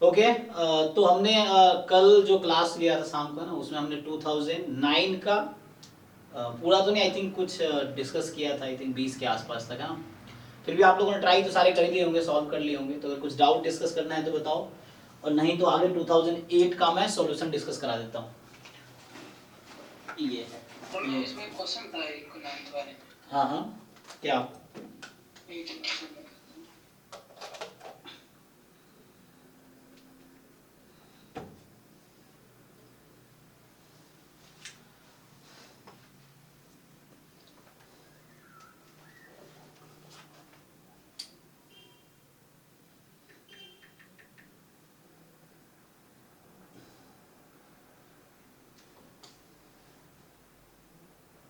Okay तो हमने कल जो क्लास लिया था शाम का ना, उसमें हमने 2009 का पूरा तो नहीं, आई थिंक कुछ डिस्कस किया था, आई थिंक 20 के आसपास तक है ना। फिर भी आप लोगों ने ट्राई तो सारे कर लिए होंगे, सॉल्व कर लिए होंगे, तो अगर कुछ डाउट डिस्कस करना है तो बताओ, और नहीं तो आगे 2008 का मैं सॉल्यूशन डिस्कस करा देता हूँ। ये है इसमें क्वेश्चन था एक 9th वाले। हाँ हाँ क्या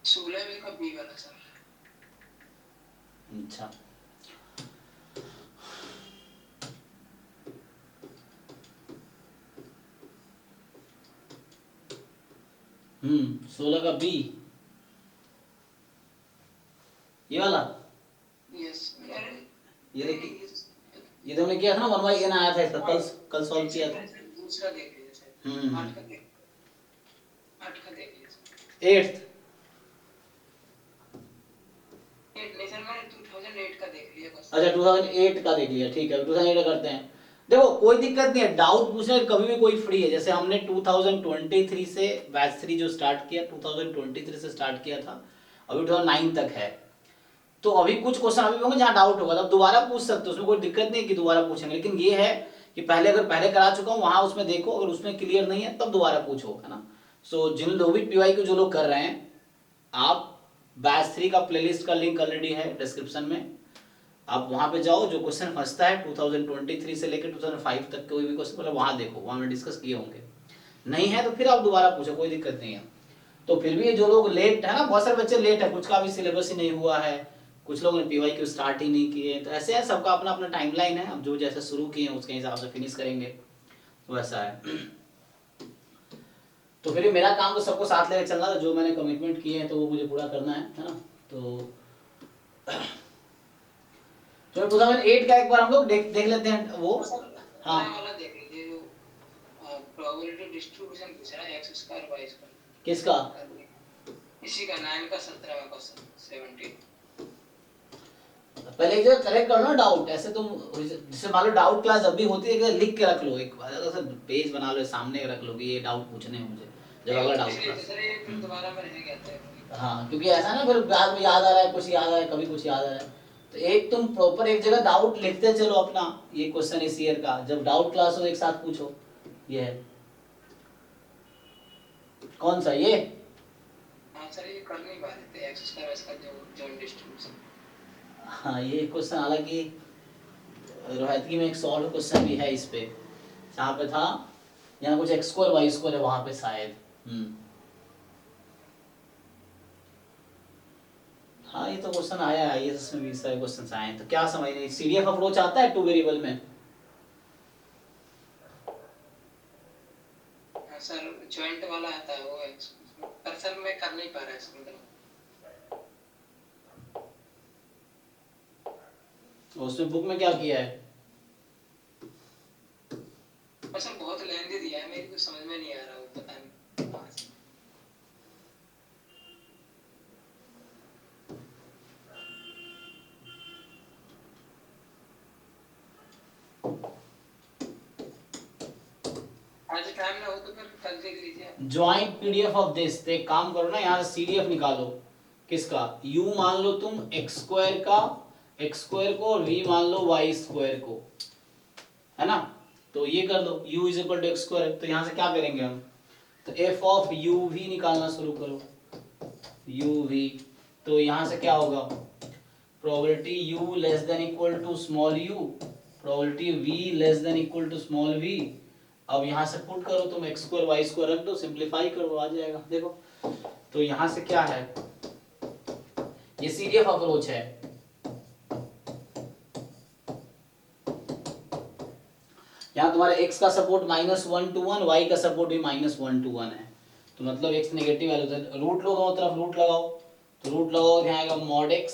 16वीं का बी वाला सर। अच्छा 16 का बी, ये वाला। यस ये देखिए, ये तो हमने किया था ना, 1/n आया था इसका, कल सॉल्व किया था। दूसरा देख लीजिए सर। 8 का देख 8th 8 नहीं सर, मैंने 2008 का देख लिया बस। अच्छा 2008 का देख लिया, ठीक है 2008 का करते हैं। देखो कोई दिक्कत नहीं है, डाउट पूछने कभी भी कोई फ्री है। जैसे हमने 2023 से बैच 3 जो स्टार्ट किया, 2023 से स्टार्ट किया था, अभी 2009 तक है। तो अभी कुछ क्वेश्चन अभी होंगे जहाँ डाउट होगा, तब दोबारा पूछ सकते हो, उसमें कोई दिक्कत नहीं कि दोबारा पूछेंगे। लेकिन ये है कि पहले अगर पहले करा चुका हूँ वहां उसमें देखो, अगर उसमें क्लियर नहीं है तब दोबारा पूछो, है ना। सो जिन लोग भी पीवाई को जो लोग कर रहे हैं, आप बैच 3 का प्लेलिस्ट का लिंक ऑलरेडी है डिस्क्रिप्शन में, आप वहां पे जाओ। जो क्वेश्चन फंसता है 2023 से लेकर 2005 तक कोई भी क्वेश्चन, मतलब वहां देखो, वहां में डिस्कस किए होंगे। नहीं है तो फिर आप दोबारा पूछो, कोई दिक्कत नहीं है। तो फिर भी ये जो लोग लेट है ना, बहुत सारे बच्चे लेट है, कुछ का भी सिलेबस ही नहीं हुआ है, कुछ लोगों ने पीवाई क्यू स्टार्ट ही नहीं किए, तो ऐसे है, सबका अपना अपना टाइमलाइन है। अब जो जैसे शुरू किए हैं उसके हिसाब से फिनिश करेंगे, तो ऐसा है। तो फिर मेरा काम तो सबको साथ लेकर चलना था, जो मैंने कमिटमेंट किए हैं तो वो मुझे पूरा करना है ना। तो 2008 का एक बार हम लोग देख लेते हैं वो। हाँ वाला देख लीजिए जो प्रोबेबिलिटी डिस्ट्रीब्यूशन पूछ रहा है x² y²। किसका? इसी का 9 का 17वां क्वेश्चन 17। पहले एक जगह करेक्ट करो ना डाउट, ऐसे तुम जैसे मान लो डाउट क्लास जब भी होती है कि लिख के रख लो, एक बार पेज बना लो सामने रख लो कि ये डाउट पूछने हैं मुझे, जब अगला डाउट क्लास। दोबारा में रह गया था। हाँ क्योंकि ऐसा ना, फिर बाद में याद आ रहा है, कुछ याद आ रहा है, कभी कुछ याद आ रहा है, तो एक तुम प्रॉपर एक जगह डाउट लिखते चलो अपना। ये क्वेश्चन इस ईयर का, जब डाउट क्लास हो एक साथ पूछो। ये है कौन सा, ये हाँ सर, ये कर नहीं पा रहे थे x² इसका जो जॉइंट डिस्ट्रीब्यूशन। हाँ ये क्वेश्चन हालांकि रोहितगी में एक सॉल्व क्वेश्चन भी है इस पे, जहाँ पे था, यहाँ कुछ x² y² है वहां पे शायद। हाँ ये तो क्वेश्चन आया है, IAS में भी इस तरह क्वेश्चन आए हैं। तो क्या समझ नहीं, CDF अप्रोच आता है 2 वेरिएबल में? सर जॉइंट वाला आता है वो x, पर सर मैं कर नहीं पा रहा इसमें। उसमें बुक में क्या किया है? सर बहुत लेंथी दिया है, मेरे को समझ में नहीं आ रहा, वो पता नहीं। आज टाइम ना हो तो फिर कल देख लीजिए। ज्वाइंट PDF ऑफ दिस, तो एक काम करो ना, यहाँ से CDF निकालो। किसका? u मान लो तुम x² का, x² को, और v मान लो y² को, है ना। तो ये कर लो, u is equal to x², तो यहाँ से क्या करेंगे हम, तो f ऑफ uv निकालना शुरू करो, uv। तो यहाँ से क्या होगा, probability u less than equal to small u, probability v less than equal to small v। अब यहाँ से पुट करो तुम, x² y² रख दो, सिंप्लीफाई करो, आ जाएगा। देखो तो यहाँ से क्या है, ये CDF अप्रोच है। यहाँ तुम्हारे x का सपोर्ट -1 to 1, y का सपोर्ट भी -1 to 1 है, तो मतलब x नेगेटिव वैल्यू है। रूट लो, दोनों तरफ रूट लगाओ, तो रूट लगाओ, यहाँ आएगा mod x,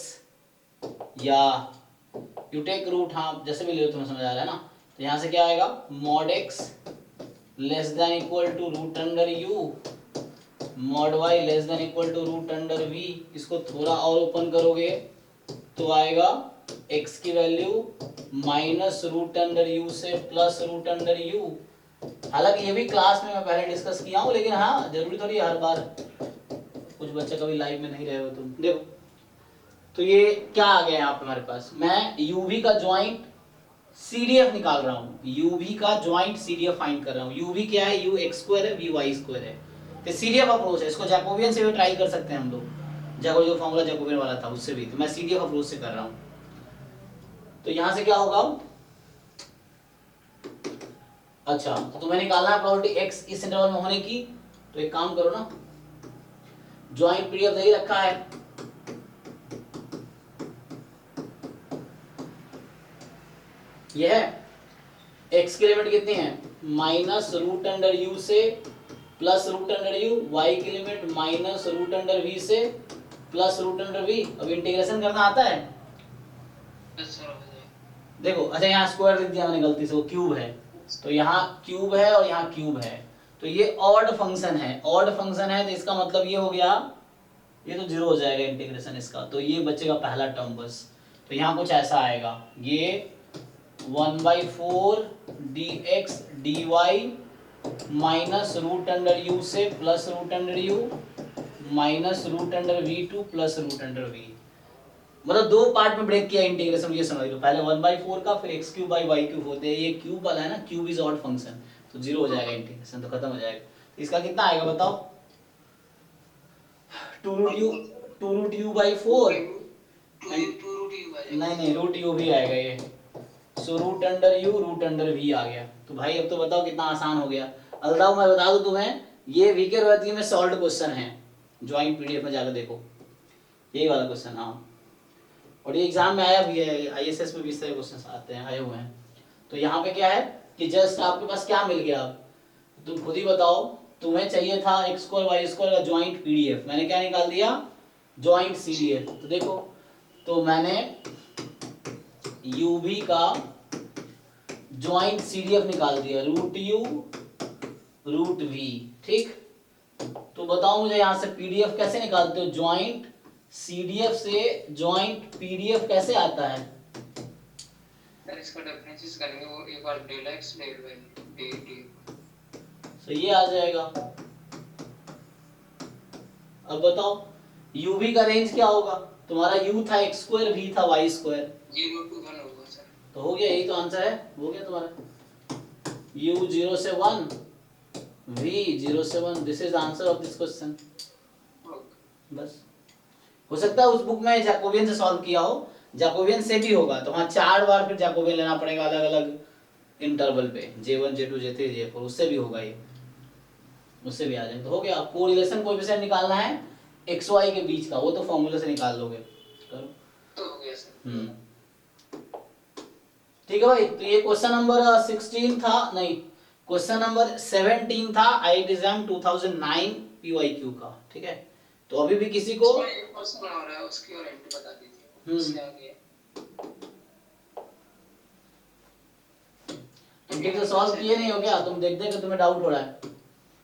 या यू टेक रूट, हाँ जैसे भी ले लो तुम्हें समझ आ रहा है ना। तो यहाँ से क्या आएगा, mod x less than equal to root under u, mod y less than equal to root under v। इसको थोड़ा और ओपन करोगे तो आएगा x की value minus root under u से प्लस रूट अंडर u। हालांकि ये भी क्लास में मैं पहले डिस्कस किया हूँ, लेकिन हाँ जरूरी थोड़ी हर बार, कुछ बच्चे कभी लाइव में नहीं रहे हो तुम। देखो तो ये क्या आ गया यहाँ पे हमारे पास, मैं uv का ज्वाइंट CDF निकाल रहा हूँ, uv का ज्वाइंट CDF फाइंड कर रहा हूँ। uv क्या है, u x स्क्वायर है, v y स्क्वायर है। तो CDF अप्रोच है, इसको जैकोबियन से भी ट्राई कर सकते हैं हम लोग, जो फॉर्मूला जैकोबियन वाला था उससे भी। तो मैं CDF अप्रोच से कर रहा हूँ। तो यहाँ से क्या होगा, अच्छा तो तुम्हें निकालना है प्रॉपर्टी x इस इंटरवल में होने की। तो एक काम करो ना, ज्वाइंट पीडीएफ दे रखा है, ये है x की लिमिट कितनी है, माइनस रूट अंडर u से plus root under u, y की limit minus root under v से प्लस रूट अंडर v। अब इंटीग्रेशन करना आता है, देखो अच्छा यहाँ स्क्वायर लिख दिया मैंने गलती से, वो क्यूब है, तो यहाँ क्यूब है और यहाँ क्यूब है। तो ये ऑड फंक्शन है, ऑड फंक्शन है तो इसका मतलब ये हो गया, ये तो जीरो हो जाएगा इंटीग्रेशन इसका, तो ये बचेगा पहला टर्म बस। तो यहाँ कुछ ऐसा आएगा, ये 1/4 dx dy minus root under u से plus root under u minus root under v2 plus root under v। मतलब दो पार्ट में ब्रेक किया इंटीग्रेशन, ये समझ लो, पहले 1/4 का, फिर x cube by y cube होते हैं। ये क्यूब वाला है ना, क्यूब इज ऑड फंक्शन, तो जीरो हो जाएगा इंटीग्रेशन, तो खत्म हो जाएगा। तो इसका कितना आएगा बताओ, 2√u/4, नहीं रूट u भी आएगा ये, so root under u root under v आ गया। तो भाई अब तो बताओ कितना आसान हो गया। अलदाऊ मैं बता दूं तुम्हें, ये वीके रोहित में सॉल्व क्वेश्चन है, ज्वाइंट पीडीएफ में जाकर देखो, यही वाला क्वेश्चन। हाँ और ये एग्जाम में आया भी है, आईएसएस में भी इस तरह क्वेश्चन आते हैं, आए हुए हैं। तो यहाँ पे क्या है कि जस्ट आपके पास क्या मिल गया, अब तुम खुद ही बताओ, तुम्हें चाहिए था x स्क्वायर वाई स्क्वायर का ज्वाइंट पीडीएफ, मैंने क्या निकाल दिया, ज्वाइंट सीडीएफ। तो देखो, तो मैंने uv का ज्वाइंट सीडीएफ निकाल दिया, रूट u रूट v, ठीक। तो बताओ मुझे यहाँ से पीडीएफ कैसे निकालते हो, ज्वाइंट सीडीएफ से ज्वाइंट पीडीएफ कैसे आता है। सर इसका डिफरेंसेस करेंगे, वो एक बार del x del y dt, तो ये आ जाएगा। अब बताओ uv का रेंज क्या होगा, तुम्हारा u था x स्क्वायर, v था y स्क्वायर, 0 to 1 होगा सर। तो हो गया, यही तो आंसर है, हो गया तुम्हारा, u 0 से 1 v 0 से 1, this is answer of this question. बस हो सकता है उस बुक में जैकोबियन से सॉल्व किया हो, जैकोबियन से भी होगा, तो हाँ 4 बार फिर जैकोबियन लेना पड़ेगा अलग अलग इंटरवल पे, J1 J2 J3 J4, उससे भी होगा ये, उससे भी आ जाए। तो हो गया, अब कोरिलेशन कोएफिशिएंट निकालना है एक्स वाई के बीच का, वो तो फॉर्मूले से निकाल लोगे, करो तो हो गया सर। ठीक है भाई। तो ये क्वेश्चन नंबर 16 था, नहीं क्वेश्चन नंबर 17 था आईआईटी एग्जाम 2009 पीवाईक्यू का, ठीक है। तो अभी भी किसी को एक क्वेश्चन आ रहा है, उसकी ओरिएंट बता दीजिए, उससे आगे तुम ठीक से सॉल्व किए नहीं हो क्या, तुम देख देख के तुम्हें डाउट हो रहा है।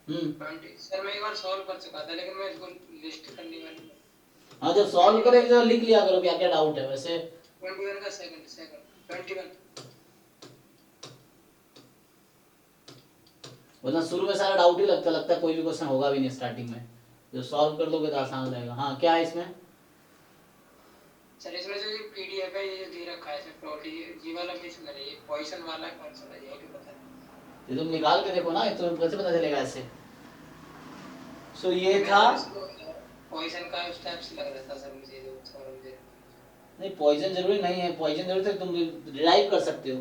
20 सर मैं एक बार सॉल्व कर चुका था, लेकिन मैं इसको लिस्ट करने में नहीं। हाँ जब सॉल्व करो एक जगह लिख लिया करो क्या क्या डाउट है। वैसे 21 का सेकंड 21, वरना शुरू में सारा डाउट ही लगता है कोई भी क्वेश्चन होगा भी नहीं स्टार्टिंग में, जो सॉल्व कर लोगे तो आसान रहेगा। हाँ क्या है इसमें सर, इसमें जो ये पीडीएफ है, ये जो दे रखा है सर प्रॉपर्टी, ये वाला मिस ना ये पॉइसन वाला कौन सा है, ये भी पता नहीं। ये तुम निकाल के देखो ना, तो कैसे पता चलेगा ऐसे। सो ये था, पॉइसन का स्टेप्स लग रहा था सर मुझे, जो थोड़ा मुझे नहीं पॉइजन जरूरी नहीं है, पॉइजन जरूरी है तुम डिराइव कर सकते हो,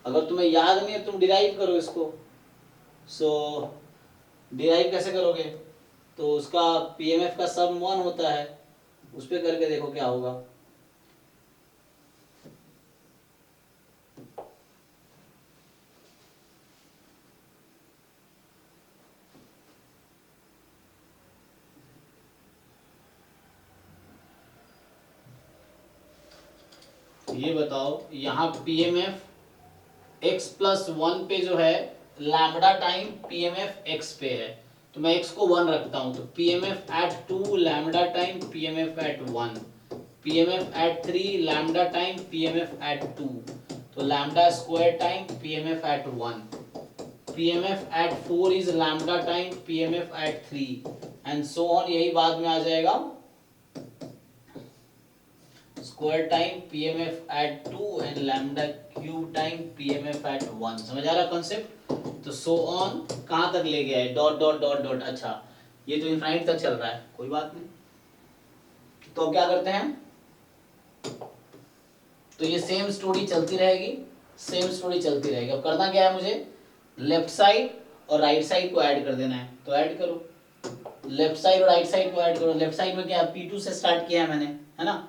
अगर तुम्हें याद नहीं है तुम डिराइव करो इसको। सो डिराइव कैसे करोगे, तो उसका पीएमएफ का सम 1 होता है, उस पर करके देखो क्या होगा। ये बताओ यहाँ पीएमएफ x प्लस वन पे जो है लैम्डा टाइम पीएमएफ x पे है, तो मैं x को 1 रखता हूं, तो PMF at 2 lambda time PMF at 1, PMF at 3 lambda time PMF at 2, तो lambda square time PMF at 1, PMF at 4 is lambda time PMF at 3 and so on. यही बाद में आ जाएगा square time PMF at 2 and lambda cube time PMF at 1। समझ आ रहा concept? तो so on कहां तक ले गया है, डॉट डॉट डॉट डॉट। अच्छा ये तो इनफाइनाइट तक चल रहा है, कोई बात नहीं। तो अब क्या करते हैं, तो ये सेम स्टोरी चलती रहेगी, सेम स्टोरी चलती रहेगी। अब करना क्या है, मुझे लेफ्ट साइड और राइट साइड को ऐड कर देना है, तो ऐड करो। लेफ्ट साइड और राइट साइड को ऐड करो। लेफ्ट साइड में क्या P2 से स्टार्ट किया है मैंने, है ना।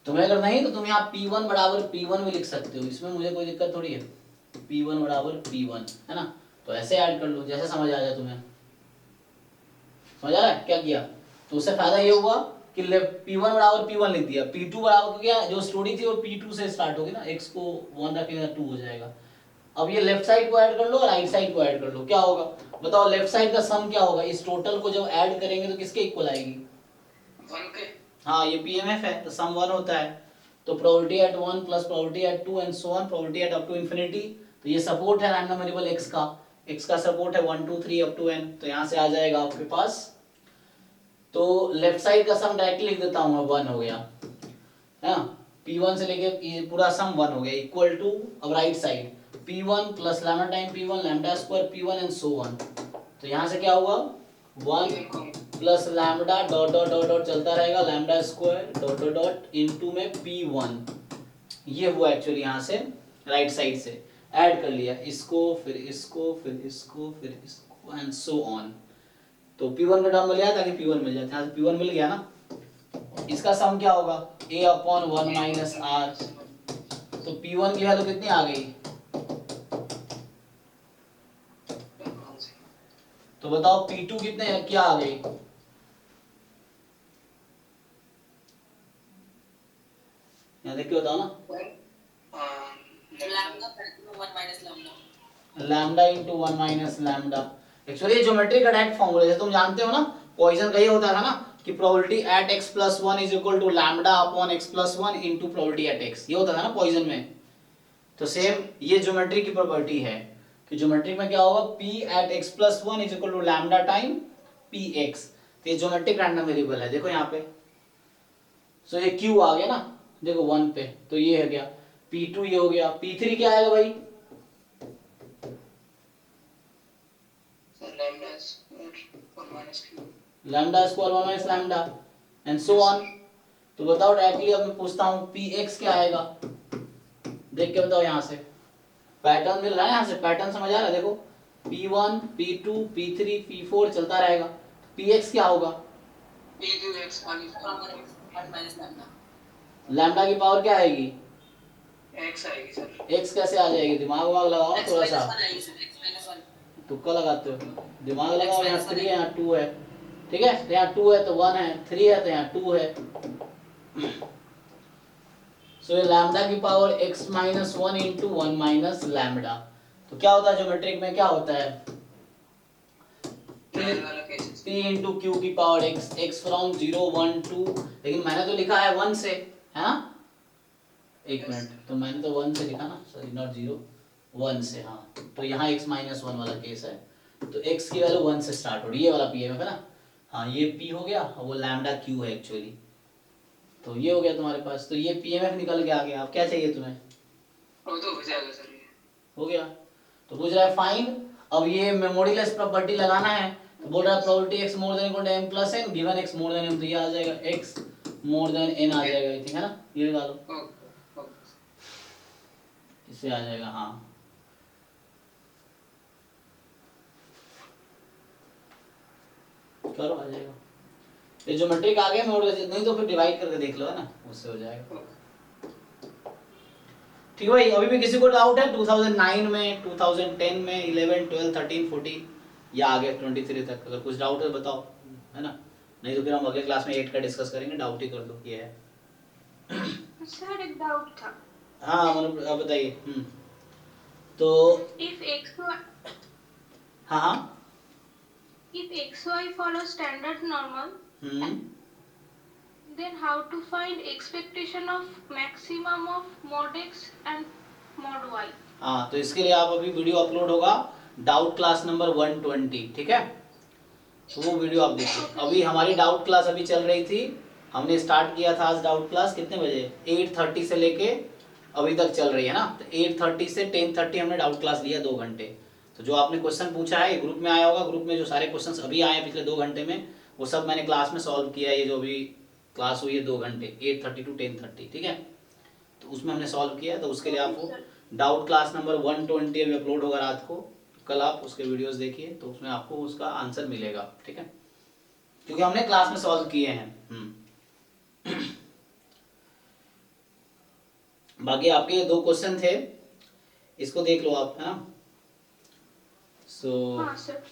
तुम्हें अगर नहीं तो तुम यहाँ P1 बराबर P1 भी लिख सकते हो, इसमें मुझे कोई दिक्कत थोड़ी है। P1 बराबर P1, है ना, तो ऐसे ऐड कर लो जैसे समझ आ जाए तुम्हें। समझ आ रहा है क्या किया? तो उससे फायदा ये हुआ कि P1 बराबर P1 लिख दिया, P2 बराबर, क्योंकि जो स्टोरी थी वो P2 से स्टार्ट होगी ना, x को 1 रखेगा 2 हो जाएगा। अब ये लेफ्ट साइड को ऐड कर लो और राइट साइड को ऐड कर लो, क्या होगा बताओ? लेफ्ट साइड का सम क्या होगा? इस टोटल को जब ऐड करेंगे तो किसके इक्वल आएगी? 1 के। हाँ ये पीएमएफ है तो सम 1 होता है, तो probability at 1 plus probability at 2 and so on, probability at up to infinity. तो ये सपोर्ट है रैंडम वेरिएबल x का सपोर्ट है 1 2 3 अप टू n, तो यहाँ से आ जाएगा आपके पास। तो लेफ्ट साइड का सम डायरेक्टली लिख देता हूँ, 1 हो गया है, P1 से लेके ये पूरा सम 1 हो गया, इक्वल टू अब right side P1 plus lambda time P1 lambda square P1 and so on. तो यहाँ से क्या हुआ, 1 plus lambda dot dot dot dot चलता रहेगा, lambda square dot dot dot into में P1। ये हुआ एक्चुअली यहाँ से राइट साइड से ऐड कर लिया, इसको फिर इसको फिर इसको फिर इसको एंड सो ऑन। तो P1 का टर्म मिल गया ताकि P1 मिल जाए, यहाँ से P1 मिल गया ना। इसका सम क्या होगा, a अपॉन 1 माइनस r। तो P1 की वैल्यू कितनी आ गई, तो बताओ P2 कितने क्या आ गई? यहाँ देख के बताओ ना, lambda into 1 minus lambda. Actually geometry का डायरेक्ट फॉर्मूला जैसे तुम जानते हो ना, पॉइसन का ये होता था ना कि probability at x plus 1 is equal to lambda upon x plus 1 into probability at x, ये होता था ना पॉइसन में। तो सेम ये ज्योमेट्री की प्रॉपर्टी है कि ज्योमेट्री में क्या होगा, p at x plus 1 is equal to lambda time px। तो ये ज्योमेट्रिक रैंडम वेरिएबल है, देखो यहाँ पे। सो ये q आ गया ना, देखो 1 पे, तो ये है क्या P2, ये हो गया। P3 क्या आएगा भाई, lambda square 1 minus lambda and so on. तो बताओ डायरेक्टली, अब मैं पूछता हूँ px क्या आएगा, देख के बताओ। यहाँ से पैटर्न मिल रहा है, यहाँ से पैटर्न समझ आ रहा है, देखो P1 P2 P3 P4 चलता रहेगा। px क्या होगा, लैम्डा की पावर क्या आएगी, x आएगी सर। x कैसे आ जाएगी, दिमाग वाग लगाओ ना थोड़ा सा, तुक्का लगाते हो, दिमाग लगाओ। यहाँ 3 है, यहाँ 2 है, ठीक है, तो यहाँ 2 है तो 1 है, 3 है तो यहाँ 2 है। सो ये लैम्डा की power x minus 1 into 1 minus lambda. तो क्या होता है ज्योमेट्रिक में, क्या होता है p इंटू क्यू की पावर x, x फ्रॉम 0 1 2, लेकिन मैंने तो लिखा है 1 से, है ना। एक मिनट, तो मैंने तो 1 से लिखा ना, सॉरी नॉट 0 1 से, हाँ। तो यहाँ x माइनस 1 वाला केस है, तो x की वैल्यू 1 से स्टार्ट हो रही है, ये वाला पीएमएफ है ना। हाँ ये p हो गया, वो लैम्डा q है एक्चुअली। तो ये हो गया तुम्हारे पास, तो ये पीएमएफ निकल के आ गया। अब क्या चाहिए तुम्हें, वो तो हो जाएगा सर, ये हो गया। तो पूछ रहा है फाइंड, अब ये मेमोरीलेस प्रॉपर्टी लगाना है, तो बोल रहा है probability x more than equal to m plus n given x more than m, तो ये आ जाएगा x मोर देन n आ जाएगा, ठीक है ना, ये लगा लो, इससे आ जाएगा। हाँ करो, आ जाएगा। ये ज्योमेट्रिक आ गया, नहीं तो फिर डिवाइड करके देख लो, है ना, उससे हो जाएगा। ठीक है भाई, अभी भी किसी को डाउट है 2009 में, 2010 में, 11 12 13 14 या आगे 23 तक, अगर कुछ डाउट है तो बताओ, है ना, नहीं तो फिर हम अगले क्लास में 8 का डिस्कस करेंगे। डाउट ही कर दो, ये है। सर एक डाउट था। हाँ मतलब अब बताइए। तो If XY हाँ हाँ if XY follows standard normal, then how to find expectation of maximum of mod X and mod Y? हाँ, तो इसके लिए आप अभी वीडियो अपलोड होगा डाउट क्लास नंबर 120, ठीक है। तो वो वीडियो आप देखिए। अभी हमारी डाउट क्लास अभी चल रही थी, हमने स्टार्ट किया था आज डाउट क्लास कितने बजे, 8:30 से लेके अभी तक चल रही है ना। तो 8:30 से 10:30 हमने डाउट क्लास लिया 2 घंटे। तो जो आपने क्वेश्चन पूछा है ग्रुप में आया होगा, ग्रुप में जो सारे क्वेश्चंस अभी आए हैं पिछले 2 घंटे में, वो सब मैंने क्लास में सॉल्व किया है। ये जो अभी क्लास हुई है 2 घंटे 8:30 to 10:30, ठीक है। तो उसमें हमने सॉल्व किया है। तो उसके लिए आपको डाउट क्लास नंबर 120 अभी अपलोड होगा रात को, कल आप उसके वीडियोस देखिए, तो उसमें आपको उसका आंसर मिलेगा, ठीक है, क्योंकि हमने क्लास में सॉल्व किए हैं। बाकी आपके ये 2 क्वेश्चन थे, इसको देख लो आप, है ना। सो हाँ सर।